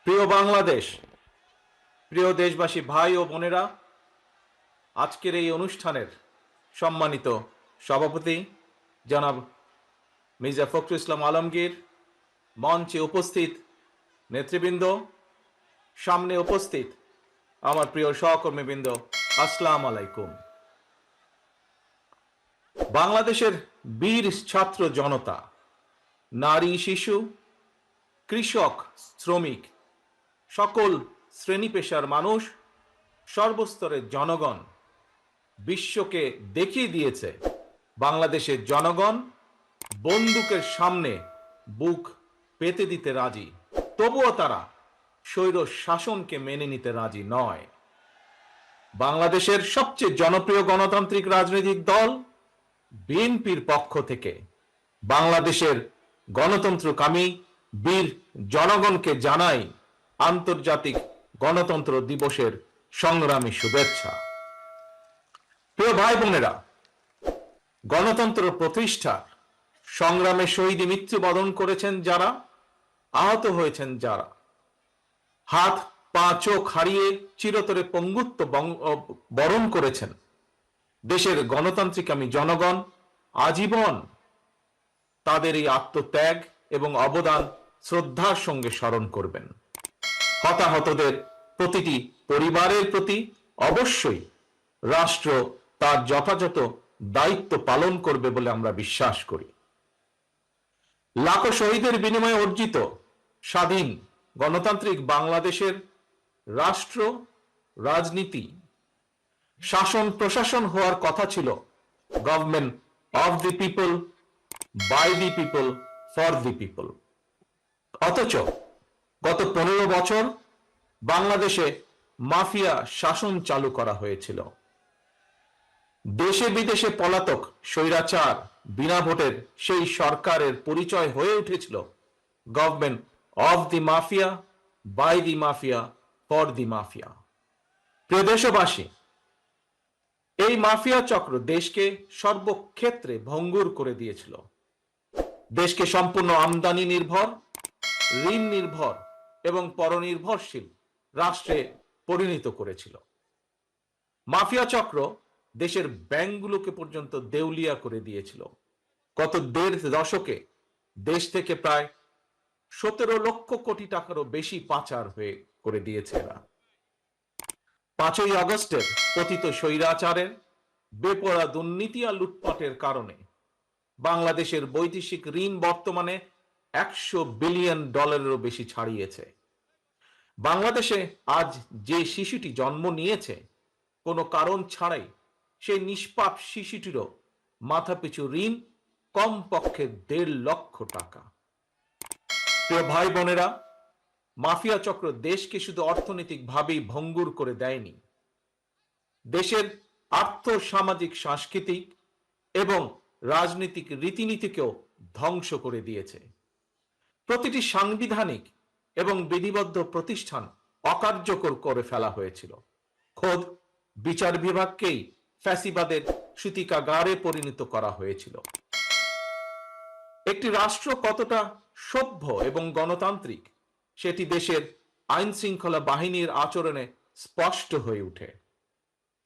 প্রিয় বাংলাদেশ, প্রিয় দেশবাসী ভাই ও বোনেরা, আজকের এই অনুষ্ঠানের সম্মানিত সভাপতি জনাব মির্জা ফখরুল ইসলাম আলমগীর, মঞ্চে উপস্থিত নেতৃবৃন্দ, সামনে উপস্থিত আমার প্রিয় সহকর্মীবৃন্দ, আসসালামু আলাইকুম। বাংলাদেশের বীর ছাত্র জনতা, নারী, শিশু, কৃষক, শ্রমিক, সকল শ্রেণী পেশার মানুষ, সর্বস্তরের জনগণ বিশ্বকে দেখিয়ে দিয়েছে বাংলাদেশের জনগণ বন্দুকের সামনে বুক পেতে দিতে রাজি, তবুও তারা স্বৈর শাসনকে মেনে নিতে রাজি নয়। বাংলাদেশের সবচেয়ে জনপ্রিয় গণতান্ত্রিক রাজনৈতিক দল বিএনপির পক্ষ থেকে বাংলাদেশের গণতন্ত্রকামী বীর জনগণকে জানাই আন্তর্জাতিক গণতন্ত্র দিবসের সংগ্রামী শুভেচ্ছা। প্রিয় ভাই বোনেরা, গণতন্ত্র প্রতিষ্ঠার সংগ্রামে শহীদে মৃত্যুবরণ করেছেন যারা, আহত হয়েছেন যারা, হাত পা চোখ হারিয়ে চিরতরে পঙ্গুত্ব বরণ করেছেন, দেশের গণতান্ত্রিকামী জনগণ আজীবন তাদের এই আত্মত্যাগ এবং অবদান শ্রদ্ধার সঙ্গে স্মরণ করবেন। হতাহতদের প্রতিটি পরিবারের প্রতি অবশ্যই রাষ্ট্র তার যথাযথ দায়িত্ব পালন করবে বলে আমরা বিশ্বাস করি। লাখো শহীদের বিনিময়ে অর্জিত স্বাধীন গণতান্ত্রিক বাংলাদেশের রাষ্ট্র, রাজনীতি, শাসন প্রশাসন হওয়ার কথা ছিল government of the people, by the people, for the people. অথচ গত 15 বছর বাংলাদেশে মাফিয়া শাসন চালু করা হয়েছিল। দেশে বিদেশে পলাতক স্বৈরাচার বিনা ভোটের সেই সরকারের পরিচয় হয়ে উঠেছিল government of the mafia, by the mafia, for the mafia. প্রিয় দেশবাসী, এই মাফিয়া চক্র দেশকে সর্বক্ষেত্রে ভঙ্গুর করে দিয়েছিল। দেশকে সম্পূর্ণ আমদানি নির্ভর, ঋণ নির্ভর এবং পরনির্ভরশীল রাষ্ট্রে পরিণত করেছিল। মাফিয়া চক্র দেশের ব্যাংকগুলোকে পর্যন্ত দেউলিয়া করে দিয়েছিল। গত 1.5 দশকে দেশ থেকে প্রায় 17 লক্ষ কোটি টাকারও বেশি পাচার হয়ে করে দিয়েছে এরা। 5ই আগস্টের পতিত স্বৈরাচারের বেপরোয়া দুর্নীতি আর লুটপাটের কারণে বাংলাদেশের বৈদেশিক ঋণ বর্তমানে $100 বিলিয়ন বেশি ছাড়িয়েছে। বাংলাদেশে আজ যে শিশুটি জন্ম নিয়েছে কোনো কারণ ছাড়াই, সেই নিষ্পাপ শিশুটিরও মাথাপিছু ঋণ কমপক্ষে 1.5 লক্ষ টাকা। প্রিয় ভাই বোনেরা, মাফিয়া চক্র দেশকে শুধু অর্থনৈতিকভাবেই ভঙ্গুর করে দেয়নি, দেশের আর্থ সামাজিক সাংস্কৃতিক এবং রাজনৈতিক রীতিনীতিকেও ধ্বংস করে দিয়েছে। প্রতিটি সাংবিধানিক এবং বিধিবদ্ধ প্রতিষ্ঠান অকার্যকর করে ফেলা হয়েছিল। খোদ বিচার বিভাগকেই ফ্যাসিবাদের সূতিকাগারে পরিণত করা হয়েছিল। একটি রাষ্ট্র কতটা সভ্য এবং গণতান্ত্রিক সেটি দেশের আইন শৃঙ্খলা বাহিনীর আচরণে স্পষ্ট হয়ে ওঠে।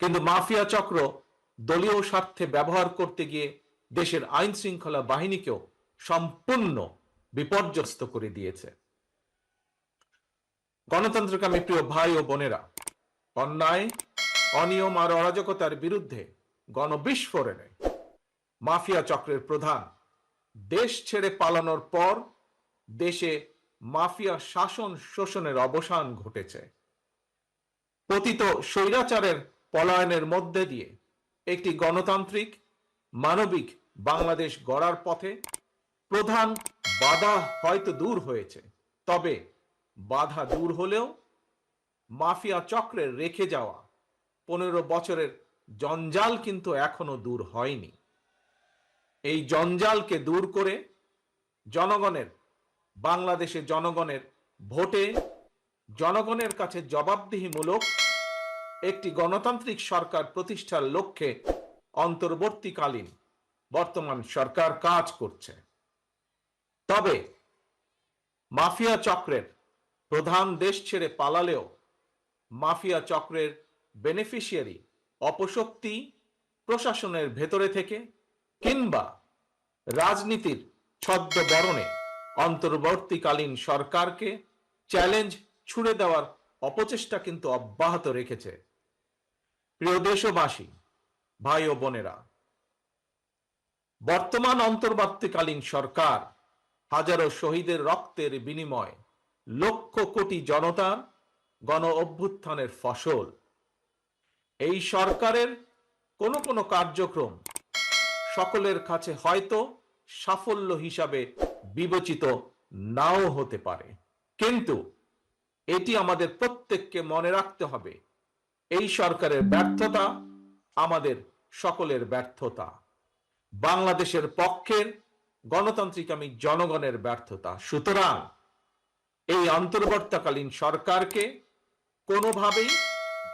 কিন্তু মাফিয়া চক্র দলীয় স্বার্থে ব্যবহার করতে গিয়ে দেশের আইন শৃঙ্খলা বাহিনীকেও সম্পূর্ণ বিপর্যস্ত করে দিয়েছে। গণতন্ত্রকামী প্রিয় ভাই ও বোনেরা, অন্যায়, অনিয়ম আর অরাজকতার বিরুদ্ধে গণবিস্ফোরণে মাফিয়া চক্রের প্রধান দেশ ছেড়ে পালানোর পর দেশে মাফিয়া শাসন শোষণের অবসান ঘটেছে। পতিত স্বৈরাচারের পলায়নের মধ্যে দিয়ে একটি গণতান্ত্রিক মানবিক বাংলাদেশ গড়ার পথে প্রধান বাধা হয়তো দূর হয়েছে, তবে বাধা দূর হলেও মাফিয়া চক্রের রেখে যাওয়া 15 বছরের জঞ্জাল কিন্তু এখনো দূর হয়নি। এই জঞ্জালকে দূর করে জনগণের, বাংলাদেশের জনগণের ভোটে জনগণের কাছে জবাবদিহিমূলক একটি গণতান্ত্রিক সরকার প্রতিষ্ঠার লক্ষ্যে অন্তর্বর্তীকালীন বর্তমান সরকার কাজ করছে। তবে মাফিয়া চক্রের প্রধান দেশ ছেড়ে পালালেও মাফিয়া চক্রের বেনিফিশিয়ারি অপশক্তি প্রশাসনের ভেতরে থেকে কিংবা রাজনীতির ছদ্মবরণে অন্তর্বর্তীকালীন সরকারকে চ্যালেঞ্জ ছুড়ে দেওয়ার অপচেষ্টা কিন্তু অব্যাহত রেখেছে। প্রিয় দেশবাসী, ভাই ও বোনেরা, বর্তমান অন্তর্বর্তীকালীন সরকার হাজারো শহীদের রক্তের বিনিময় লক্ষ কোটি জনতার গণ অভ্যুত্থানের ফসল। এই সরকারের কোনো কোনো কার্যক্রম সকলের কাছে হয়তো সাফল্য হিসাবে বিবেচিত নাও হতে পারে, কিন্তু এটি আমাদের প্রত্যেককে মনে রাখতে হবে, এই সরকারের ব্যর্থতা আমাদের সকলের ব্যর্থতা, বাংলাদেশের পক্ষের গণতান্ত্রিকামী জনগণের ব্যর্থতা। সুতরাং এই অন্তর্বর্তীকালীন সরকারকে কোনোভাবেই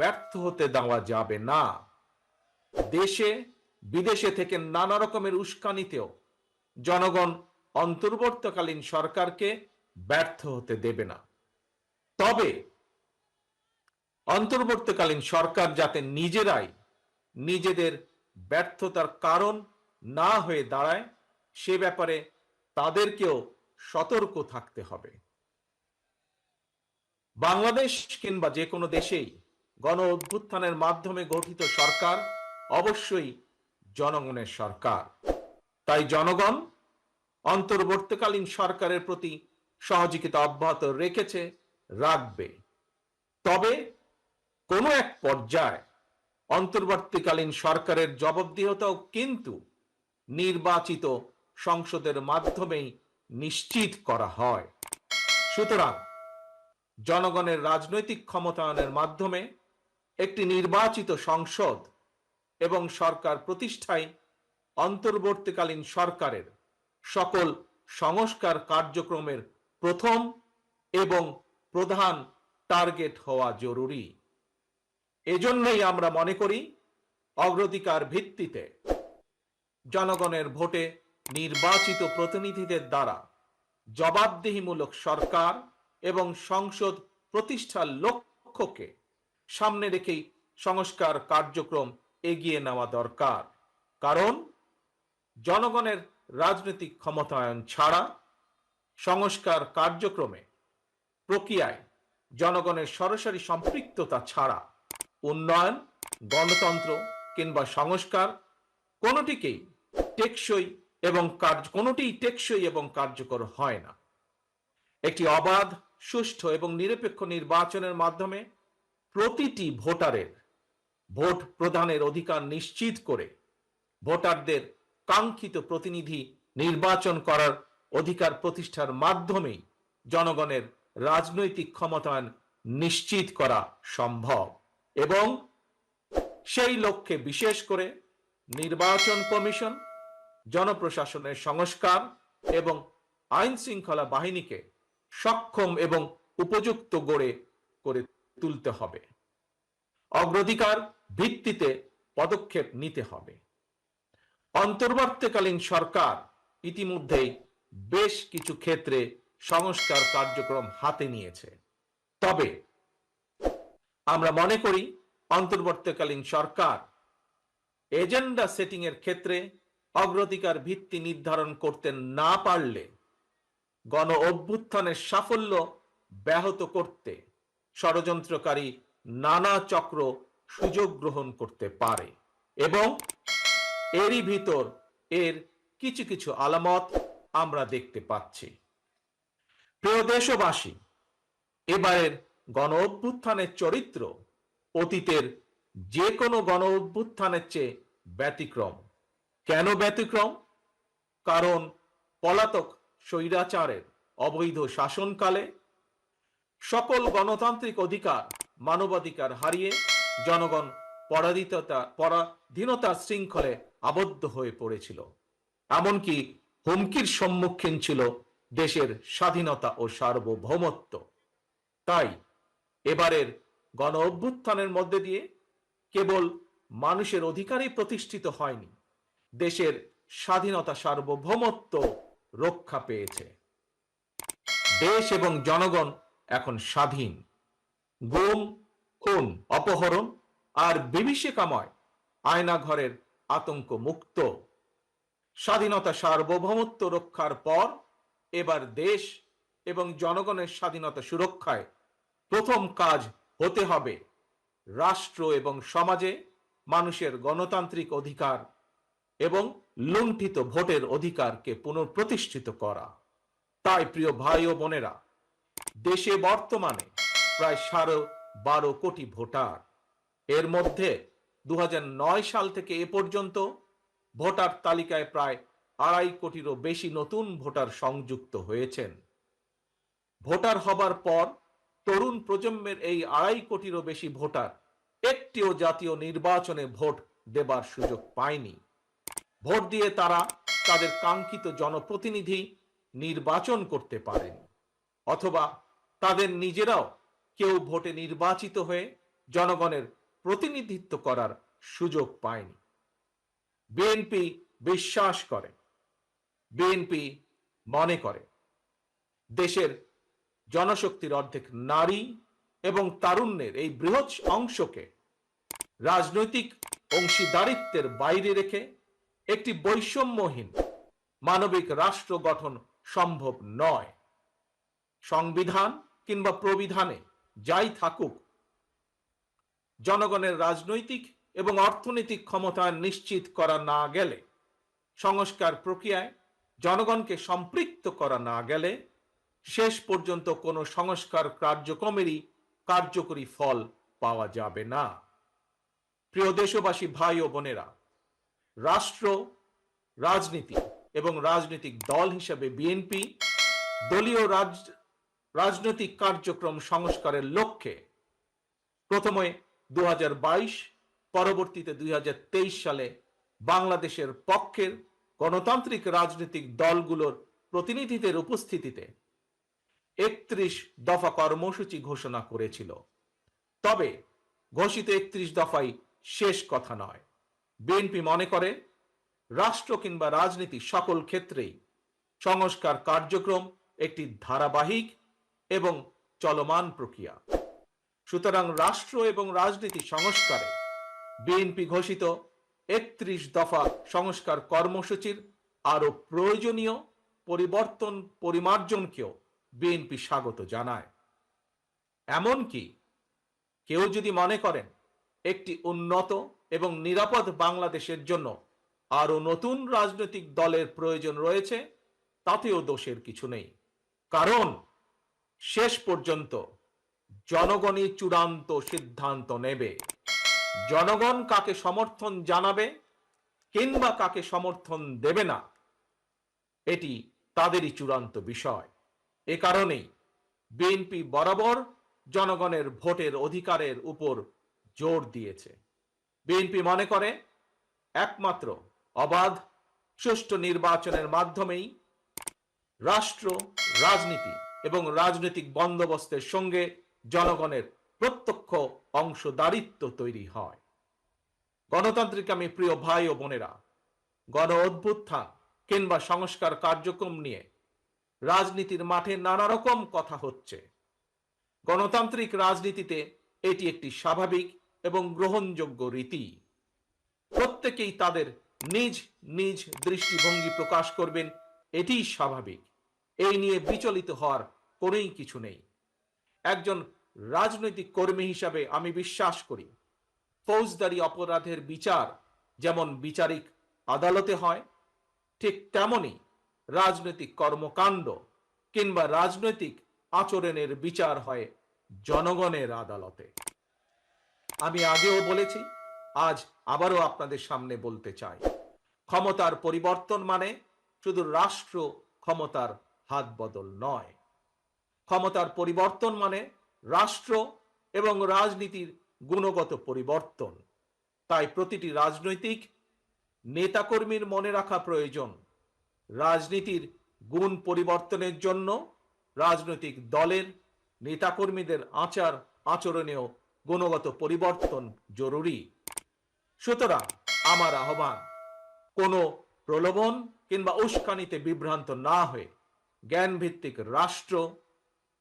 ব্যর্থ হতে দেওয়া যাবে না। দেশে বিদেশে থেকে নানা রকমের উস্কানিতেও জনগণ অন্তর্বর্তীকালীন সরকারকে ব্যর্থ হতে দেবে না। তবে অন্তর্বর্তীকালীন সরকার যাতে নিজেরাই নিজেদের ব্যর্থতার কারণ না হয়ে দাঁড়ায়, সে ব্যাপারে তাদেরকেও সতর্ক থাকতে হবে। বাংলাদেশ কিংবা যে কোনো দেশেই গণ অভ্যুত্থানের মাধ্যমে গঠিত সরকার অবশ্যই জনগণের সরকার। তাই জনগণ অন্তর্বর্তীকালীন সরকারের প্রতি সহযোগিতা অব্যাহত রেখেছে, রাখবে। তবে কোনো এক পর্যায়ে অন্তর্বর্তীকালীন সরকারের জবাবদিহিতাও কিন্তু নির্বাচিত সংসদের মাধ্যমেই নিশ্চিত করা হয়। সুতরাং জনগণের রাজনৈতিক ক্ষমতায়নের মাধ্যমে একটি নির্বাচিত সংসদ এবং সরকার প্রতিষ্ঠায় অন্তর্বর্তীকালীন সরকারের সকল সংস্কার কার্যক্রমের প্রথম এবং প্রধান টার্গেট হওয়া জরুরি। এজন্যই আমরা মনে করি অগ্রাধিকার ভিত্তিতে জনগণের ভোটে নির্বাচিত প্রতিনিধিদের দ্বারা জবাবদিহিমূলক সরকার এবং সংসদ প্রতিষ্ঠার লক্ষ্যকে সামনে রেখেই সংস্কার কার্যক্রম এগিয়ে নেওয়া দরকার। কারণ জনগণের রাজনৈতিক ক্ষমতায়ন ছাড়া সংস্কার কার্যক্রমে প্রক্রিয়ায় জনগণের সরাসরি সম্পৃক্ততা ছাড়া উন্নয়ন, গণতন্ত্র কিংবা সংস্কার কোনোটিই টেকসই এবং কার্যকর হয় না। একটি অবাধ, সুষ্ঠু এবং নিরপেক্ষ নির্বাচনের মাধ্যমে প্রতিটি ভোটারের ভোট প্রদানের অধিকার নিশ্চিত করে ভোটারদের কাঙ্ক্ষিত প্রতিনিধি নির্বাচন করার অধিকার প্রতিষ্ঠার মাধ্যমেই জনগণের রাজনৈতিক ক্ষমতায়ন নিশ্চিত করা সম্ভব। এবং সেই লক্ষ্যে বিশেষ করে নির্বাচন কমিশন, জনপ্রশাসনের সংস্কার এবং আইন শৃঙ্খলা বাহিনীকে সক্ষম এবং উপযুক্ত করে তুলতে হবে। অগ্রাধিকার ভিত্তিতে পদক্ষেপ নিতে হবে। অন্তর্বর্তীকালীন সরকার ইতিমধ্যেই বেশ কিছু ক্ষেত্রে সংস্কার কার্যক্রম হাতে নিয়েছে। তবে আমরা মনে করি অন্তর্বর্তীকালীন সরকার এজেন্ডা সেটিং এর ক্ষেত্রে অগ্রাধিকার ভিত্তি নির্ধারণ করতে না পারলে গণ অভ্যুত্থানের সাফল্য ব্যাহত করতে ষড়যন্ত্রকারী নানা চক্র সুযোগ গ্রহণ করতে পারে এবং এরই ভিতর এর কিছু কিছু আলামত আমরা দেখতে পাচ্ছি। প্রিয় দেশবাসী, এবারের গণ অভ্যুত্থানের চরিত্র অতীতের যে কোনো গণ অভ্যুত্থানের চেয়ে ব্যতিক্রম। কেন ব্যতিক্রম? কারণ পলাতক স্বৈরাচারের অবৈধ শাসনকালে সকল গণতান্ত্রিক অধিকার, মানবাধিকার হারিয়ে জনগণ পরাধীনতার শৃঙ্খলে আবদ্ধ হয়ে পড়েছিল। এমনকি হুমকির সম্মুখীন ছিল দেশের স্বাধীনতা ও সার্বভৌমত্ব। তাই এবারের গণ অভ্যুত্থানের মধ্যে দিয়ে কেবল মানুষের অধিকারই প্রতিষ্ঠিত হয়নি, দেশের স্বাধীনতা, সার্বভৌমত্ব রক্ষা পেয়েছে। দেশ এবং জনগণ এখন স্বাধীন। গুম, খুন, অপহরণ আর বিভীষিকাময় আয়নাঘরের আতঙ্ক মুক্ত। স্বাধীনতা সার্বভৌমত্ব রক্ষার পর এবার দেশ এবং জনগণের স্বাধীনতা সুরক্ষায় প্রথম কাজ হতে হবে রাষ্ট্র এবং সমাজে মানুষের গণতান্ত্রিক অধিকার এবং লুণ্ঠিত ভোটের অধিকারকে পুনঃপ্রতিষ্ঠিত করা। তাই প্রিয় ভাই ও বোনেরা, দেশে বর্তমানে প্রায় 12.5 কোটি ভোটার। এর মধ্যে 2009 সাল থেকে এ পর্যন্ত ভোটার তালিকায় প্রায় 2.5 কোটিরও বেশি নতুন ভোটার সংযুক্ত হয়েছেন। ভোটার হবার পর তরুণ প্রজন্মের এই 2.5 কোটিরও বেশি ভোটার একটিও জাতীয় নির্বাচনে ভোট দেবার সুযোগ পায়নি। ভোট দিয়ে তারা তাদের কাঙ্ক্ষিত জনপ্রতিনিধি নির্বাচন করতে পারেন, অথবা তাদের নিজেরাও কেউ ভোটে নির্বাচিত হয়ে জনগণের প্রতিনিধিত্ব করার সুযোগ পায়নি। বিএনপি বিশ্বাস করে, বিএনপি মনে করে দেশের জনশক্তির অর্ধেক নারী এবং তারুণ্যের এই বৃহৎ অংশকে রাজনৈতিক অংশীদারিত্বের বাইরে রেখে একটি বৈষম্যহীন মানবিক রাষ্ট্র গঠন সম্ভব নয়। সংবিধান কিংবা প্রবিধানে যাই থাকুক, জনগণের রাজনৈতিক এবং অর্থনৈতিক ক্ষমতা নিশ্চিত করা না গেলে, সংস্কার প্রক্রিয়ায় জনগণকে সম্পৃক্ত করা না গেলে শেষ পর্যন্ত কোনো সংস্কার কার্যক্রমেরই কার্যকরী ফল পাওয়া যাবে না। প্রিয় দেশবাসী, ভাই ও বোনেরা, রাষ্ট্র, রাজনীতি এবং রাজনৈতিক দল হিসেবে বিএনপি দলীয় রাজনৈতিক কার্যক্রম সংস্কারের লক্ষ্যে প্রথমে 2022, পরবর্তীতে 2023 সালে বাংলাদেশের পক্ষের গণতান্ত্রিক রাজনৈতিক দলগুলোর প্রতিনিধিদের উপস্থিতিতে 31 দফা কর্মসূচি ঘোষণা করেছিল। তবে ঘোষিত 31 দফাই শেষ কথা নয়। বিএনপি মনে করে রাষ্ট্র কিংবা রাজনীতি সকল ক্ষেত্রেই সংস্কার কার্যক্রম একটি ধারাবাহিক এবং চলমান প্রক্রিয়া। সুতরাং রাষ্ট্র এবং রাজনীতি সংস্কারে বিএনপি ঘোষিত 31 দফা সংস্কার কর্মসূচির আরো প্রয়োজনীয় পরিবর্তন পরিমার্জনকেও বিএনপি স্বাগত জানায়। এমনকি কেউ যদি মনে করেন একটি উন্নত এবং নিরাপদ বাংলাদেশের জন্য আরো নতুন রাজনৈতিক দলের প্রয়োজন রয়েছে, তাতেও দোষের কিছু নেই। কারণ শেষ পর্যন্ত জনগণই চূড়ান্ত সিদ্ধান্ত নেবে। জনগণ কাকে সমর্থন জানাবে কিংবা কাকে সমর্থন দেবে না, এটি তাদেরই চূড়ান্ত বিষয়। এ কারণেই বিএনপি বরাবর জনগণের ভোটের অধিকারের উপর জোর দিয়েছে। বিএনপি মনে করে একমাত্র অবাধ, সুষ্ঠু নির্বাচনের মাধ্যমেই রাষ্ট্র, রাজনীতি এবং রাজনৈতিক বন্দোবস্তের সঙ্গে জনগণের প্রত্যক্ষ অংশদারিত্ব তৈরি হয়। গণতান্ত্রিক আমি প্রিয় ভাই ও বোনেরা, গণ অভ্যুত্থান কিংবা সংস্কার কার্যক্রম নিয়ে রাজনীতির মাঠে নানা রকম কথা হচ্ছে। গণতান্ত্রিক রাজনীতিতে এটি একটি স্বাভাবিক এবং গ্রহণযোগ্য রীতি। প্রত্যেকেই তাদের নিজ নিজ দৃষ্টিভঙ্গি প্রকাশ করবেন, এটিই স্বাভাবিক। এই নিয়ে বিচলিত হওয়ার কোনোই কিছু নেই। একজন রাজনৈতিক কর্মী হিসাবে আমি বিশ্বাস করি ফৌজদারি অপরাধের বিচার যেমন বিচারিক আদালতে হয়, ঠিক তেমনি রাজনৈতিক কর্মকাণ্ড কিংবা রাজনৈতিক আচরণের বিচার হয় জনগণের আদালতে। আমি আগেও বলেছি, আজ আবারও আপনাদের সামনে বলতে চাই, ক্ষমতার পরিবর্তন মানে শুধু রাষ্ট্র ক্ষমতার হাত বদল নয়। ক্ষমতার পরিবর্তন মানে রাষ্ট্র এবং রাজনীতির গুণগত পরিবর্তন। তাই প্রতিটি রাজনৈতিক নেতাকর্মীর মনে রাখা প্রয়োজন, রাজনীতির গুণ পরিবর্তনের জন্য রাজনৈতিক দলের নেতাকর্মীদের আচার আচরণেও গুণগত পরিবর্তন জরুরি। সুতরাং আমার আহ্বান, কোনো প্রলোভন কিংবা উস্কানিতে বিভ্রান্ত না হয়ে জ্ঞানভিত্তিক রাষ্ট্র,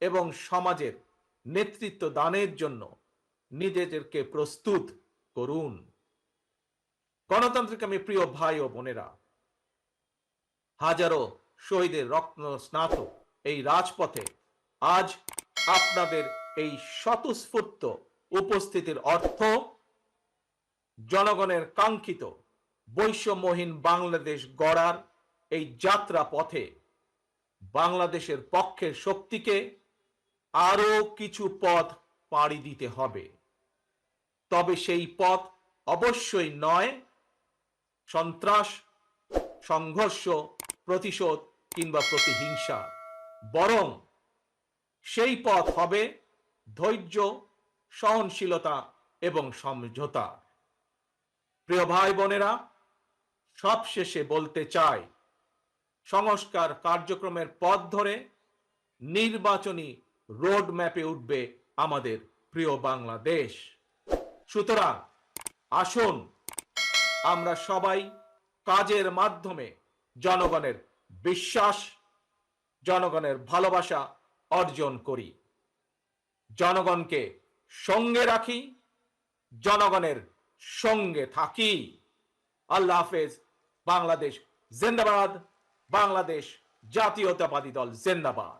এবং সমাজের নেতৃত্ব দানের জন্য নিজেদেরকে প্রস্তুত করুন। গণতান্ত্রিক আমি প্রিয় ভাই ও বোনেরা, হাজারো শহীদের রত্ন স্নাত এই রাজপথে আজ আপনাদের এই স্বতঃস্ফূর্ত উপস্থিতির অর্থ জনগণের কাঙ্ক্ষিত বৈষম্যহীন বাংলাদেশ গড়ার এই যাত্রা পথে বাংলাদেশের পক্ষের শক্তিকে আরো কিছু পথ পাড়ি দিতে হবে। তবে সেই পথ অবশ্যই নয় সন্ত্রাস, সংঘর্ষ, প্রতিশোধ কিংবা প্রতিহিংসা, বরং সেই পথ হবে ধৈর্য, সহনশীলতা এবং সমঝোতা। প্রিয় ভাই বোনেরা, সবশেষে বলতে চাই, সংস্কার কার্যক্রমের পথ ধরে নির্বাচনী রোড ম্যাপে উঠবে আমাদের প্রিয় বাংলাদেশ। সুতরাং আসুন আমরা সবাই কাজের মাধ্যমে জনগণের বিশ্বাস, জনগণের ভালোবাসা অর্জন করি, জনগণকে সঙ্গে রাখি, জনগণের সঙ্গে থাকি। আল্লাহ হাফেজ। বাংলাদেশ জিন্দাবাদ। বাংলাদেশ জাতীয়তাবাদী দল জিন্দাবাদ।